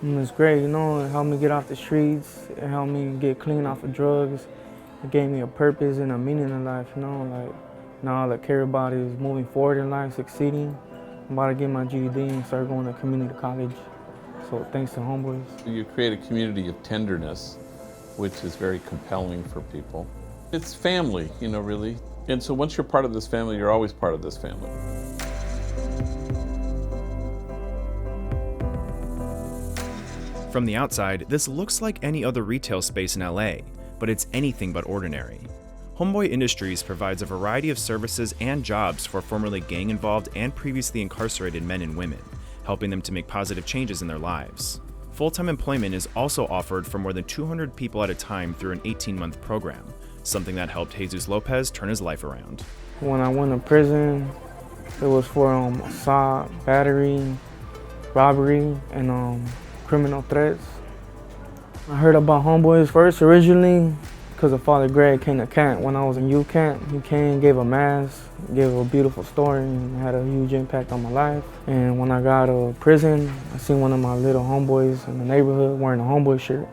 And it's great, you know, it helped me get off the streets, it helped me get clean off of drugs, it gave me a purpose and a meaning in life, you know, like now all I care about is moving forward in life, succeeding. I'm about to get my GED and start going to community college. So thanks to Homeboys. You create a community of tenderness, which is very compelling for people. It's family, you know, really. And so once you're part of this family, you're always part of this family. From the outside, this looks like any other retail space in LA, but it's anything but ordinary. Homeboy Industries provides a variety of services and jobs for formerly gang-involved and previously incarcerated men and women, helping them to make positive changes in their lives. Full-time employment is also offered for more than 200 people at a time through an 18-month program, something that helped Jesus Lopez turn his life around. When I went to prison, it was for assault, battery, robbery, and criminal threats. I heard about Homeboys first originally because of Father Greg came to camp when I was in youth camp. He came, gave a mass, gave a beautiful story, and had a huge impact on my life. And when I got out of prison, I seen one of my little homeboys in the neighborhood wearing a Homeboy shirt.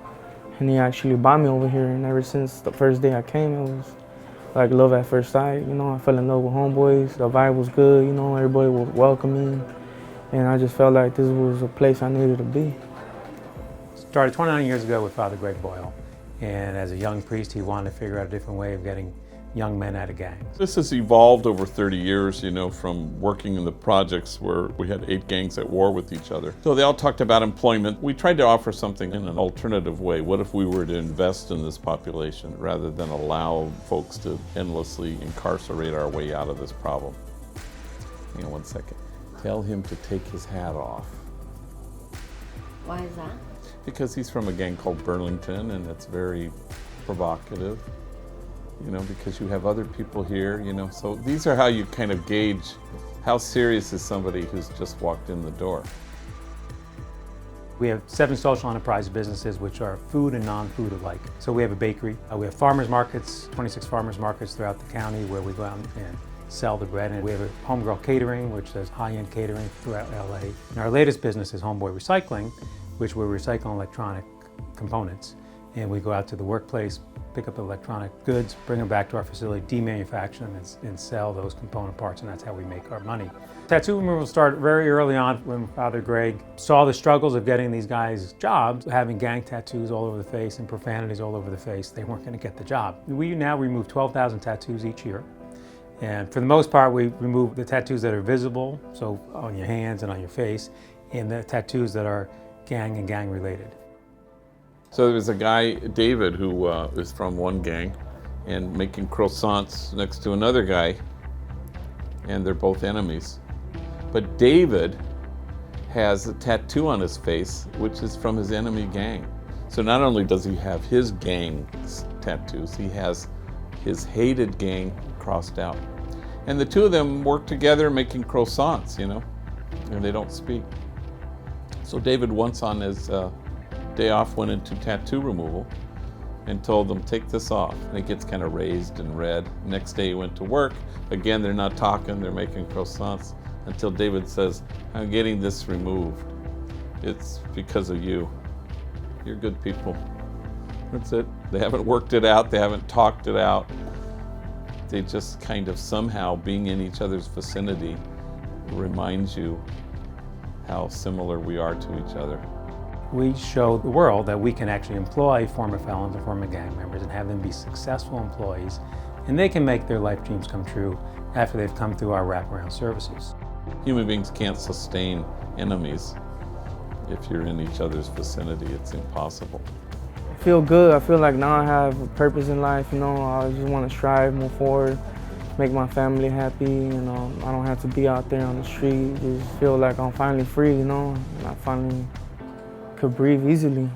And he actually brought me over here, and ever since the first day I came, it was like love at first sight. You know, I fell in love with Homeboys. The vibe was good, you know, everybody was welcoming. And I just felt like this was a place I needed to be. Started 29 years ago with Father Greg Boyle, and as a young priest he wanted to figure out a different way of getting young men out of gangs. This has evolved over 30 years, you know, from working in the projects where we had 8 gangs at war with each other. So they all talked about employment. We tried to offer something in an alternative way. What if we were to invest in this population rather than allow folks to endlessly incarcerate our way out of this problem? Hang on one second. Tell him to take his hat off. Why is that? Because he's from a gang called Burlington, and it's very provocative, you know, because you have other people here, you know. So these are how you kind of gauge how serious is somebody who's just walked in the door. We have 7 social enterprise businesses which are food and non-food alike. So we have a bakery, we have farmers markets, 26 farmers markets throughout the county where we go out and sell the bread, and we have a homegirl catering which does high-end catering throughout LA. And our latest business is Homeboy Recycling, which we recycle electronic components, and we go out to the workplace, pick up electronic goods, bring them back to our facility, demanufacture them, and sell those component parts, and that's how we make our money. Tattoo removal started very early on when Father Greg saw the struggles of getting these guys jobs, having gang tattoos all over the face and profanities all over the face. They weren't going to get the job. We now remove 12,000 tattoos each year, and for the most part we remove the tattoos that are visible, so on your hands and on your face, and the tattoos that are gang and gang related. So there was a guy, David, who is from one gang and making croissants next to another guy, and they're both enemies. But David has a tattoo on his face which is from his enemy gang. So not only does he have his gang's tattoos, he has his hated gang crossed out. And the two of them work together making croissants, you know, and they don't speak. So David once on his day off went into tattoo removal and told them, take this off. And it gets kind of raised and red. Next day he went to work. Again, they're not talking, they're making croissants, until David says, I'm getting this removed. It's because of you. You're good people. That's it. They haven't worked it out, they haven't talked it out. They just kind of somehow, being in each other's vicinity, reminds you how similar we are to each other. We show the world that we can actually employ former felons and former gang members and have them be successful employees, and they can make their life dreams come true after they've come through our wraparound services. Human beings can't sustain enemies. If you're in each other's vicinity, it's impossible. I feel good. I feel like now I have a purpose in life, you know. I just want to strive, move forward, make my family happy, you know. I don't have to be out there on the street. Just feel like I'm finally free, you know, and I finally could breathe easily.